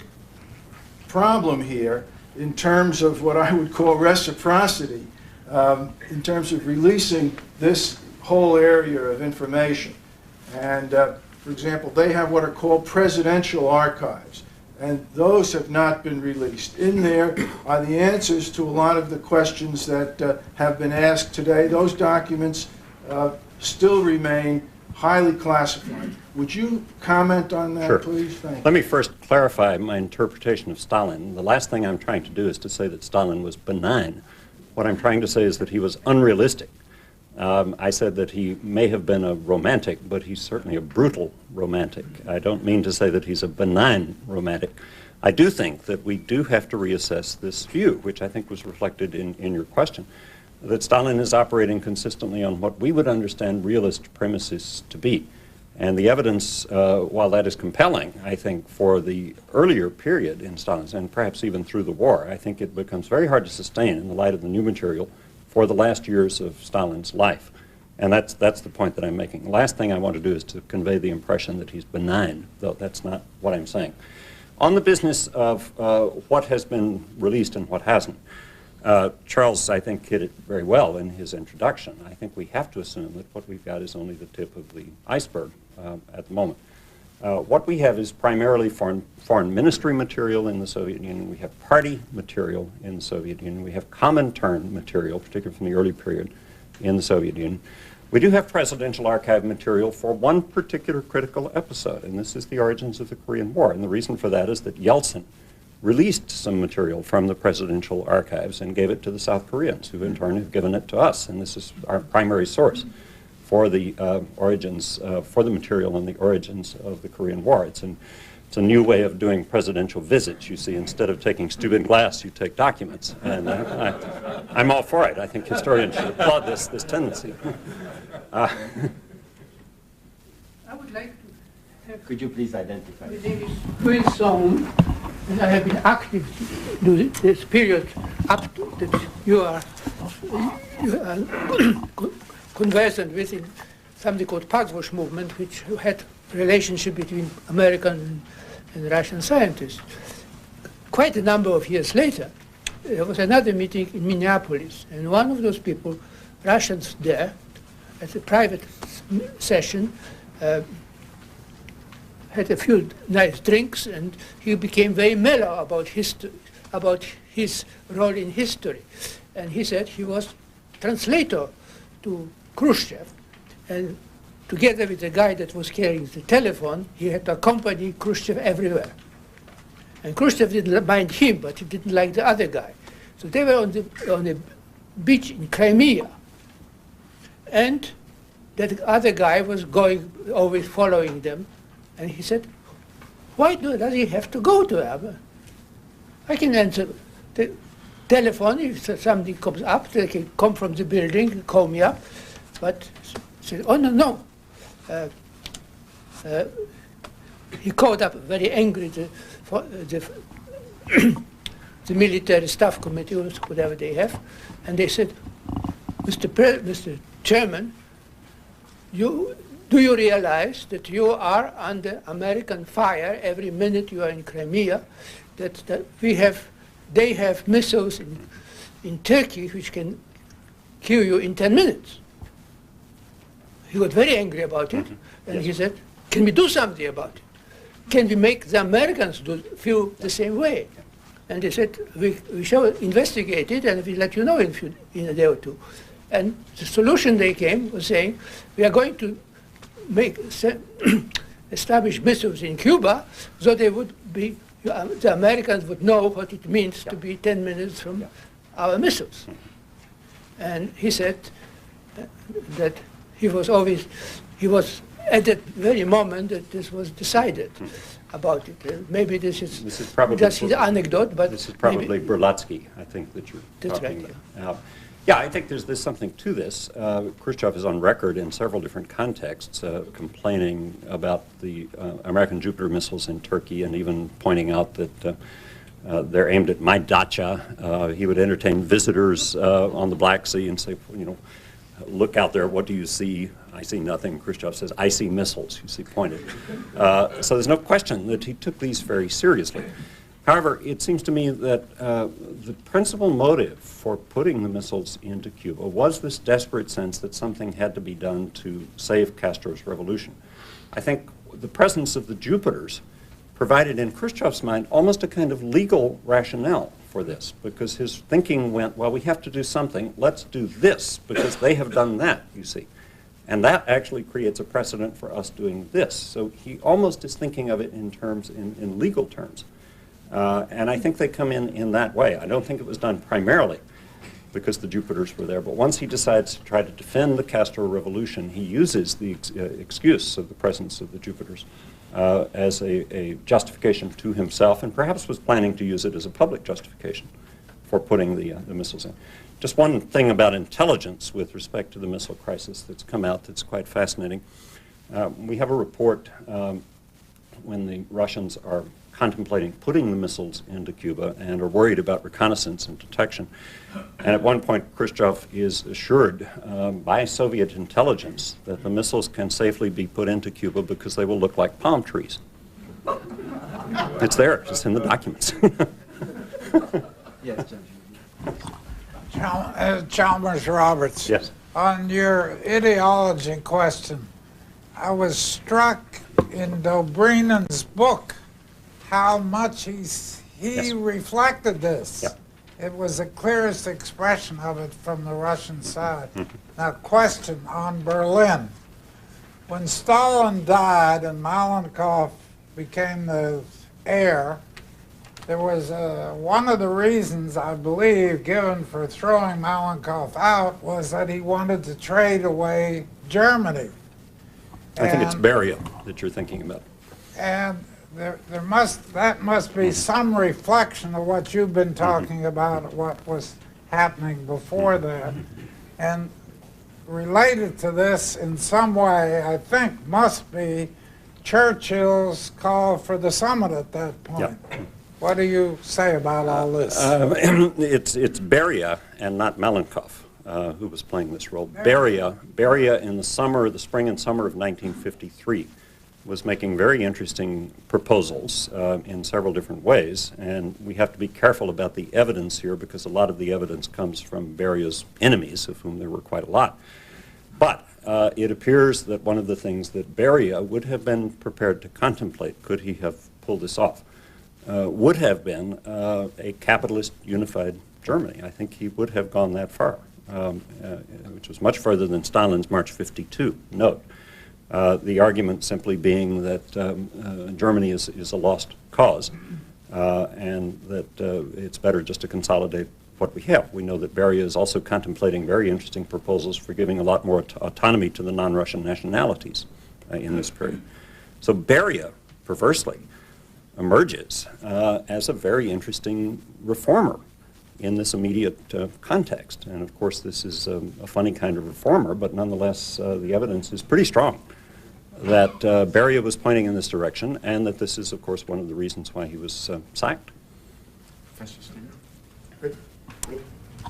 problem here in terms of what I would call reciprocity, in terms of releasing this whole area of information. And for example, they have what are called presidential archives, and those have not been released. In there are the answers to a lot of the questions that have been asked today. Those documents still remain highly classified. Would you comment on that, Sure. please? Thank you. Let me first clarify my interpretation of Stalin. The last thing I'm trying to do is to say that Stalin was benign. What I'm trying to say is that he was unrealistic. I said that he may have been a romantic, but he's certainly a brutal romantic. I don't mean to say that he's a benign romantic. I do think that we do have to reassess this view, which I think was reflected in your question, that Stalin is operating consistently on what we would understand realist premises to be. And the evidence, while that is compelling, I think, for the earlier period in Stalin's, and perhaps even through the war, I think it becomes very hard to sustain in the light of the new material for the last years of Stalin's life. And that's the point that I'm making. The last thing I want to do is to convey the impression that he's benign, though that's not what I'm saying. On the business of what has been released and what hasn't, Charles, I think, hit it very well in his introduction. I think we have to assume that what we've got is only the tip of the iceberg at the moment. What we have is primarily foreign ministry material in the Soviet Union. We have party material in the Soviet Union. We have Comintern material, particularly from the early period in the Soviet Union. We do have presidential archive material for one particular critical episode, and this is the origins of the Korean War. And the reason for that is that Yeltsin released some material from the presidential archives and gave it to the South Koreans, who in turn have given it to us. And this is our primary source for the origins, for the material on the origins of the Korean War. It's a new way of doing presidential visits. You see, instead of taking stupid glass, you take documents. And I'm all for it. I think historians should applaud this tendency. I would like to have... Could you please identify? My name is Will Song, and I have been active during this period up to that you are conversant with in something called Pagwosh movement, which had a relationship between American and Russian scientists. Quite a number of years later, there was another meeting in Minneapolis, and one of those people, Russians there, at a private session, had a few nice drinks, and he became very mellow about history, about his role in history. And he said he was translator to Khrushchev, and together with the guy that was carrying the telephone, he had to accompany Khrushchev everywhere. And Khrushchev didn't mind him, but he didn't like the other guy. So they were on the beach in Crimea, and that other guy was going, always following them, and he said, why does he have to go to them? I can answer the telephone if something comes up, they can come from the building and call me up, but he said, oh, no. He called up very angry the the military staff committee, or whatever they have, and they said, Mr. Chairman, do you realize that you are under American fire every minute you are in Crimea, that they have missiles in Turkey which can kill you in 10 minutes. He got very angry about it, and he said, can we do something about it? Can we make the Americans feel the same way? And they said, we shall investigate it, and we'll let you know in a day or two. And the solution they came was saying, we are going to establish missiles in Cuba, so they would be, the Americans would know what it means to be 10 minutes from our missiles. And he said that he was at that very moment that this was decided about it. Maybe this is probably just his anecdote, but this is probably Berlatsky, I think, that you're talking about. Yeah, I think there's something to this. Khrushchev is on record in several different contexts complaining about the American Jupiter missiles in Turkey, and even pointing out that they're aimed at my dacha. He would entertain visitors on the Black Sea and say, you know, look out there, what do you see? I see nothing. Khrushchev says, I see missiles, you see pointed. So there's no question that he took these very seriously. However, it seems to me that the principal motive for putting the missiles into Cuba was this desperate sense that something had to be done to save Castro's revolution. I think the presence of the Jupiters provided in Khrushchev's mind almost a kind of legal rationale for this, because his thinking went, well, we have to do something, let's do this, because they have done that, you see. And that actually creates a precedent for us doing this. So he almost is thinking of it in terms, in legal terms. And I think they come in that way. I don't think it was done primarily because the Jupiters were there, but once he decides to try to defend the Castro revolution, he uses the excuse of the presence of the Jupiters as a justification to himself, and perhaps was planning to use it as a public justification for putting the missiles in. Just one thing about intelligence with respect to the missile crisis that's come out that's quite fascinating. We have a report when the Russians are contemplating putting the missiles into Cuba and are worried about reconnaissance and detection. And at one point, Khrushchev is assured by Soviet intelligence that the missiles can safely be put into Cuba because they will look like palm trees. It's there, it's in the documents. Yes, Chalmers Roberts. Yes. On your ideology question, I was struck in Dobrynen's book how much he reflected this. Yep. It was the clearest expression of it from the Russian side. Now, question on Berlin. When Stalin died and Malenkov became the heir, there was one of the reasons, I believe, given for throwing Malenkov out was that he wanted to trade away Germany. I think it's Beria that you're thinking about. And that must be some reflection of what you've been talking about, what was happening before that. And related to this in some way, I think, must be Churchill's call for the summit at that point. Yep. What do you say about all this? It's Beria and not Malenkov who was playing this role. Beria in the spring and summer of 1953 was making very interesting proposals in several different ways, and we have to be careful about the evidence here because a lot of the evidence comes from Beria's enemies, of whom there were quite a lot. But it appears that one of the things that Beria would have been prepared to contemplate, could he have pulled this off, would have been a capitalist unified Germany. I think he would have gone that far, which was much further than Stalin's March 52 note. The argument simply being that Germany is a lost cause and that it's better just to consolidate what we have. We know that Beria is also contemplating very interesting proposals for giving a lot more autonomy to the non-Russian nationalities in this period. So Beria, perversely, emerges as a very interesting reformer in this immediate context. And of course, this is a funny kind of reformer, but nonetheless, the evidence is pretty strong that Beria was pointing in this direction, and that this is, of course, one of the reasons why he was sacked. Professor Sten?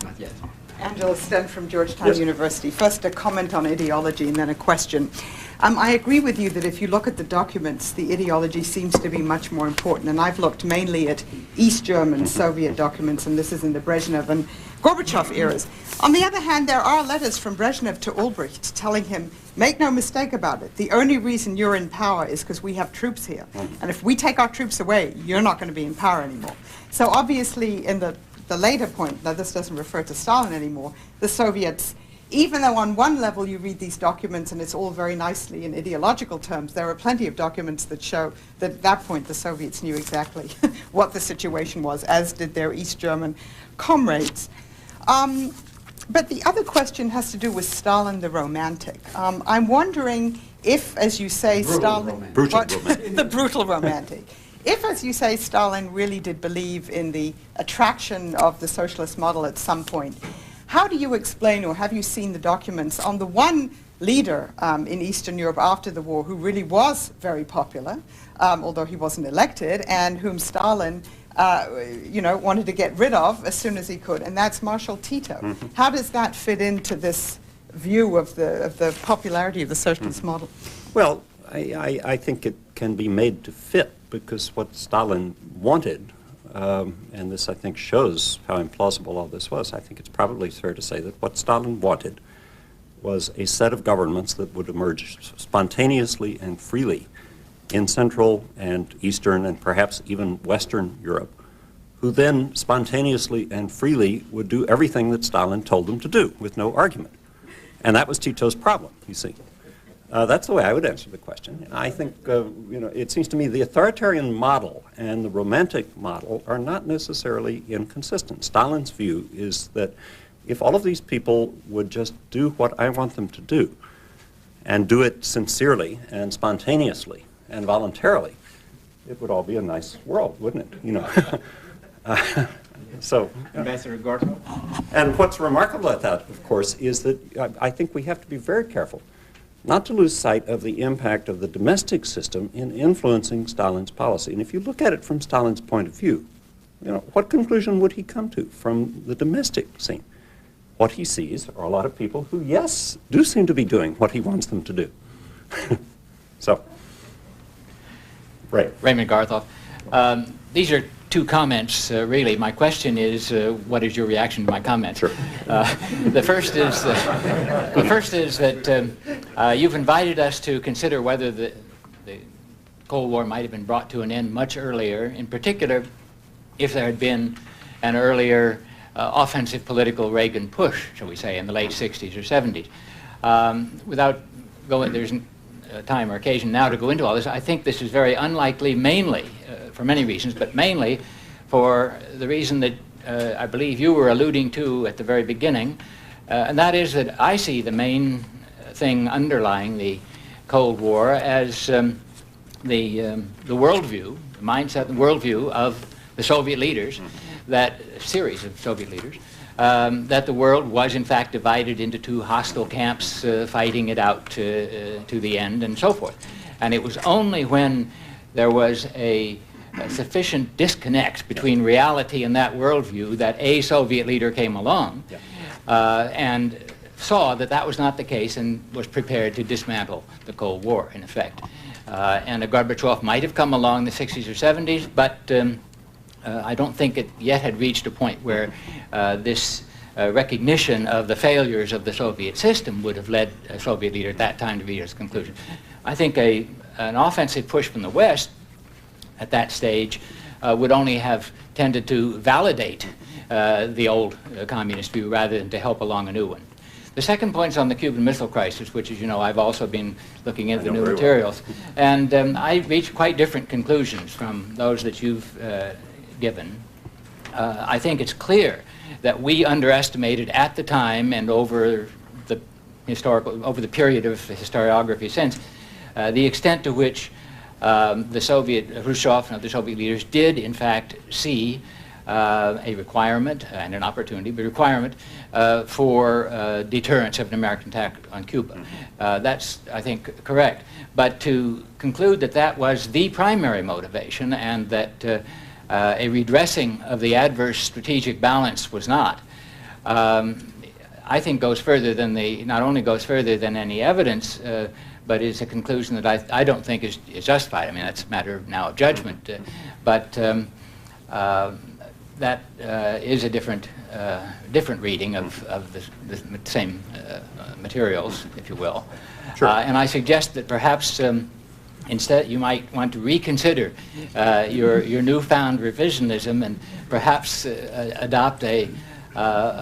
Not yet. Angela Sten from Georgetown Yes. University. First, a comment on ideology and then a question. I agree with you that if you look at the documents, the ideology seems to be much more important. And I've looked mainly at East German Soviet documents, and this is in the Brezhnev and Gorbachev eras. On the other hand, there are letters from Brezhnev to Ulbricht telling him, make no mistake about it, the only reason you're in power is because we have troops here. And if we take our troops away, you're not going to be in power anymore. So obviously, in the later point, now this doesn't refer to Stalin anymore, the Soviets, even though on one level you read these documents and it's all very nicely in ideological terms, there are plenty of documents that show that at that point the Soviets knew exactly what the situation was, as did their East German comrades. But the other question has to do with Stalin the romantic. I'm wondering if, as you say, Stalin... the brutal romantic. If, as you say, Stalin really did believe in the attraction of the socialist model at some point, how do you explain, or have you seen the documents on the one leader in Eastern Europe after the war who really was very popular, although he wasn't elected, and whom Stalin wanted to get rid of as soon as he could, and that's Marshal Tito. Mm-hmm. How does that fit into this view of the popularity of the socialist model? Well, I think it can be made to fit, because what Stalin wanted, and this I think shows how implausible all this was, I think it's probably fair to say that what Stalin wanted was a set of governments that would emerge spontaneously and freely in Central and Eastern and perhaps even Western Europe, who then spontaneously and freely would do everything that Stalin told them to do with no argument. And that was Tito's problem, you see. That's the way I would answer the question. And I think, it seems to me the authoritarian model and the romantic model are not necessarily inconsistent. Stalin's view is that if all of these people would just do what I want them to do, and do it sincerely and spontaneously and voluntarily, it would all be a nice world, wouldn't it? Ambassador Gorbachev? And what's remarkable at that, of course, is that I think we have to be very careful not to lose sight of the impact of the domestic system in influencing Stalin's policy. And if you look at it from Stalin's point of view, what conclusion would he come to from the domestic scene? What he sees are a lot of people who, yes, do seem to be doing what he wants them to do. So, Ray. Raymond Garthoff. These are two comments, really. My question is, what is your reaction to my comments? Sure. The first is that you've invited us to consider whether the Cold War might have been brought to an end much earlier, in particular, if there had been an earlier offensive political Reagan push, shall we say, in the late 60s or 70s. Without going, there's time or occasion now to go into all this, I think this is very unlikely, mainly, for many reasons, but mainly for the reason that I believe you were alluding to at the very beginning, and that is that I see the main thing underlying the Cold War as the worldview, the mindset and worldview of the Soviet leaders, that series of Soviet leaders, that the world was in fact divided into two hostile camps fighting it out to the end and so forth. And it was only when there was a sufficient disconnect between reality and that worldview that a Soviet leader came along and saw that that was not the case and was prepared to dismantle the Cold War, in effect. And a Gorbachev might have come along in the 60s or 70s, but I don't think it yet had reached a point where this recognition of the failures of the Soviet system would have led a Soviet leader at that time to reach his conclusion. I think an offensive push from the West at that stage would only have tended to validate the old communist view rather than to help along a new one. The second point is on the Cuban Missile Crisis, which, as you know, I've also been looking into the new materials. And I reached quite different conclusions from those that you've given. I think it's clear that we underestimated at the time and over the period of historiography since, the extent to which the Soviet, Khrushchev and other Soviet leaders did in fact see a requirement and an opportunity, but a requirement for deterrence of an American attack on Cuba. That's, I think, correct. But to conclude that that was the primary motivation and that a redressing of the adverse strategic balance was not, I think goes further than not only goes further than any evidence, but is a conclusion that I don't think is justified. I mean, that's a matter now of judgment, but that is a different reading of the same materials, if you will. Sure. And I suggest that perhaps instead you might want to reconsider your newfound revisionism and perhaps adopt a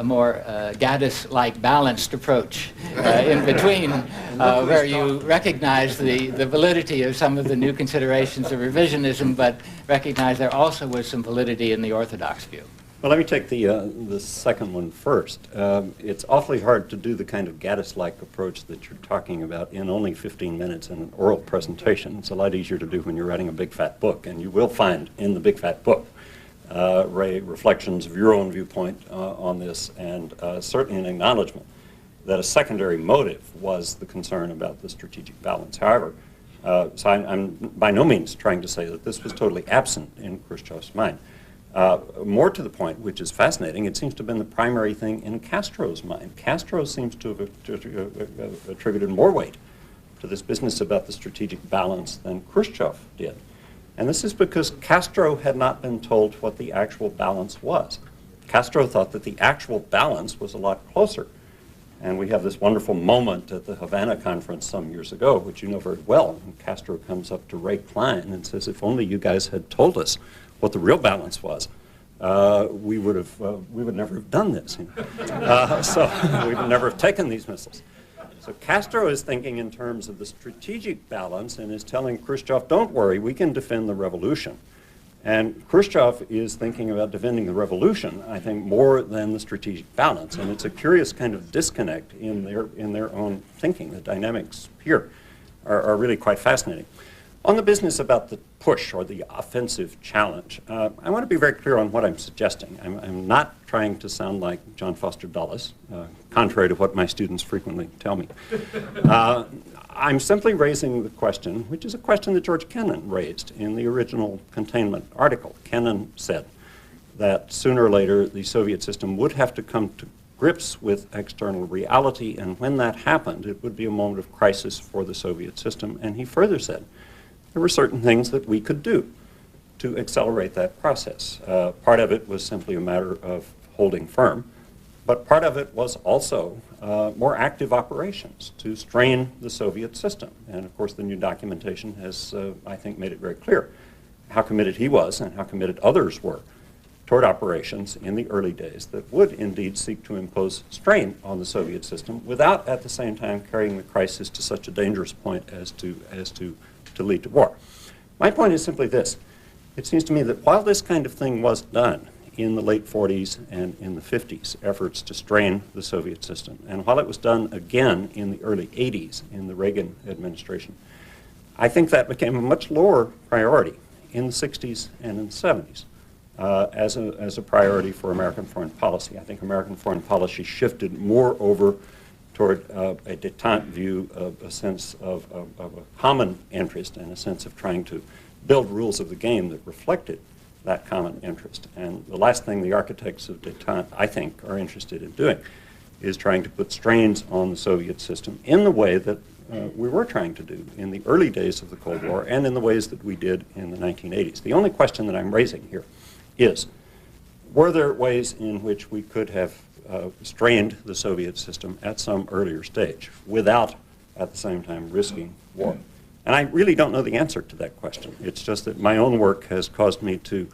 more Gaddis-like balanced approach in between, where you recognize the validity of some of the new considerations of revisionism, but recognize there also was some validity in the orthodox view. Well, let me take the second one first. It's awfully hard to do the kind of Gaddis-like approach that you're talking about in only 15 minutes in an oral presentation. It's a lot easier to do when you're writing a big fat book, and you will find in the big fat book reflections of your own viewpoint on this, and certainly an acknowledgement that a secondary motive was the concern about the strategic balance. However, so I'm by no means trying to say that this was totally absent in Khrushchev's mind. More to the point, which is fascinating, it seems to have been the primary thing in Castro's mind. Castro seems to have attributed more weight to this business about the strategic balance than Khrushchev did. And this is because Castro had not been told what the actual balance was. Castro thought that the actual balance was a lot closer. And we have this wonderful moment at the Havana conference some years ago, which you know very well. And Castro comes up to Ray Klein and says, if only you guys had told us what the real balance was, we would never have done this. So we would never have taken these missiles. So Castro is thinking in terms of the strategic balance and is telling Khrushchev, don't worry, we can defend the revolution. And Khrushchev is thinking about defending the revolution, I think, more than the strategic balance. And it's a curious kind of disconnect in their own thinking. The dynamics here are really quite fascinating. On the business about the push or the offensive challenge, I want to be very clear on what I'm suggesting. I'm not trying to sound like John Foster Dulles, contrary to what my students frequently tell me. I'm simply raising the question, which is a question that George Kennan raised in the original containment article. Kennan said that sooner or later the Soviet system would have to come to grips with external reality, and when that happened, it would be a moment of crisis for the Soviet system. And he further said, there were certain things that we could do to accelerate that process. Part of it was simply a matter of holding firm, but part of it was also more active operations to strain the Soviet system. And of course, the new documentation has, I think, made it very clear how committed he was and how committed others were toward operations in the early days that would indeed seek to impose strain on the Soviet system without at the same time carrying the crisis to such a dangerous point as to lead to war. My point is simply this. It seems to me that while this kind of thing was done in the late 40s and in the 50s, efforts to strain the Soviet system, and while it was done again in the early 80s in the Reagan administration, I think that became a much lower priority in the 60s and in the 70s as a priority for American foreign policy. I think American foreign policy shifted more over toward a détente view of a sense of a common interest and a sense of trying to build rules of the game that reflected that common interest. And the last thing the architects of détente, I think, are interested in doing is trying to put strains on the Soviet system in the way that we were trying to do in the early days of the Cold War and in the ways that we did in the 1980s. The only question that I'm raising here is, were there ways in which we could have strained the Soviet system at some earlier stage without, at the same time, risking war? And I really don't know the answer to that question. It's just that my own work has caused me to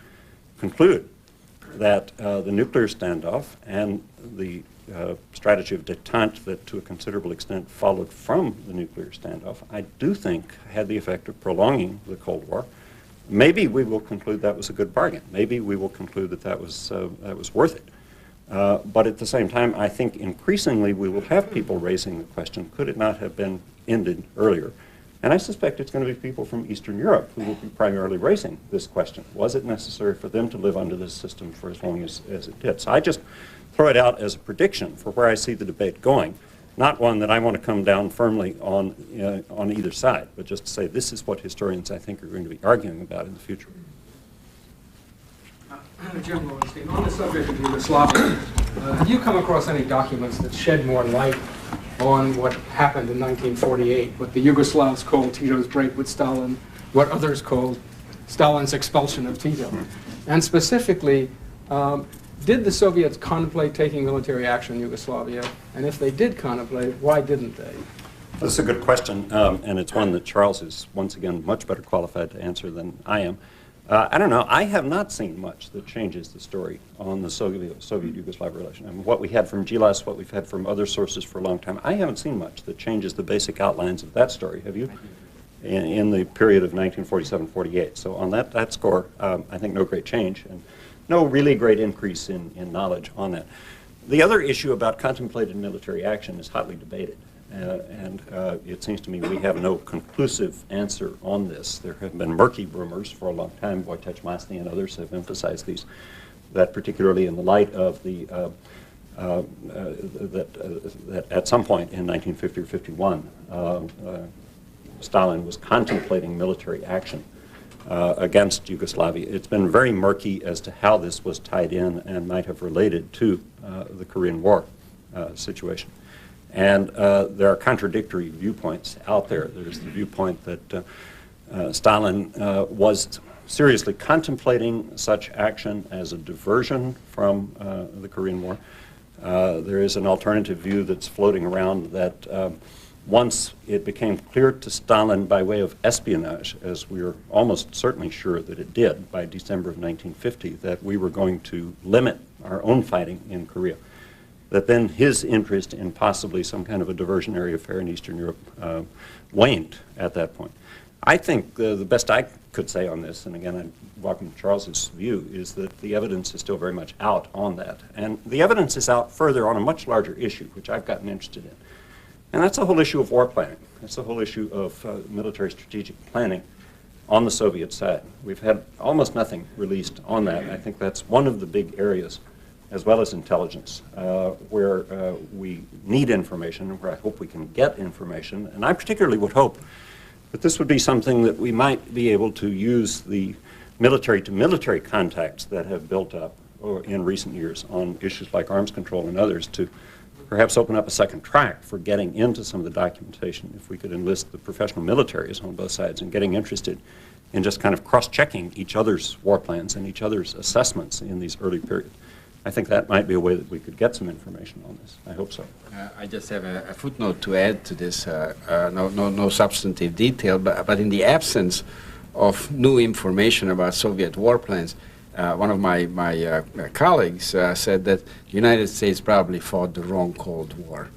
conclude that the nuclear standoff and the strategy of détente that to a considerable extent followed from the nuclear standoff, I do think had the effect of prolonging the Cold War. Maybe we will conclude that was a good bargain. Maybe we will conclude that that was worth it. But at the same time, I think increasingly we will have people raising the question, could it not have been ended earlier? And I suspect it's going to be people from Eastern Europe who will be primarily raising this question. Was it necessary for them to live under this system for as long as it did? So I just throw it out as a prediction for where I see the debate going, not one that I want to come down firmly on either side, but just to say this is what historians, I think, are going to be arguing about in the future. Jim Lowenstein, on the subject of Yugoslavia, have you come across any documents that shed more light on what happened in 1948, what the Yugoslavs called Tito's break with Stalin, what others called Stalin's expulsion of Tito? And specifically, did the Soviets contemplate taking military action in Yugoslavia? And if they did contemplate, why didn't they? That's a good question, and it's one that Charles is, once again, much better qualified to answer than I am. I don't know. I have not seen much that changes the story on the Soviet-Yugoslav relation. I mean, what we had from GLAS, what we've had from other sources for a long time, I haven't seen much that changes the basic outlines of that story. Have you? In the period of 1947-48. So on that score, I think no great change, and no really great increase in knowledge on that. The other issue about contemplated military action is hotly debated. And it seems to me we have no conclusive answer on this. There have been murky rumors for a long time. Wojciech Masny and others have emphasized these, that particularly in the light of the that at some point in 1950 or 51, Stalin was contemplating military action against Yugoslavia. It's been very murky as to how this was tied in and might have related to the Korean War situation. And there are contradictory viewpoints out there. There's the viewpoint that Stalin was seriously contemplating such action as a diversion from the Korean War. There is an alternative view that's floating around that once it became clear to Stalin by way of espionage, as we are almost certainly sure that it did by December of 1950, that we were going to limit our own fighting in Korea, that then his interest in possibly some kind of a diversionary affair in Eastern Europe waned at that point. I think the best I could say on this, and again I welcome Charles's view, is that the evidence is still very much out on that. And the evidence is out further on a much larger issue, which I've gotten interested in. And that's the whole issue of war planning. That's the whole issue of military strategic planning on the Soviet side. We've had almost nothing released on that. I think that's one of the big areas, as well as intelligence, where we need information and where I hope we can get information. And I particularly would hope that this would be something that we might be able to use the military-to-military contacts that have built up in recent years on issues like arms control and others to perhaps open up a second track for getting into some of the documentation if we could enlist the professional militaries on both sides and getting interested in just kind of cross-checking each other's war plans and each other's assessments in these early periods. I think that might be a way that we could get some information on this. I hope so. I just have a footnote to add to this. No substantive detail, but in the absence of new information about Soviet war plans, one of my colleagues said that the United States probably fought the wrong Cold War.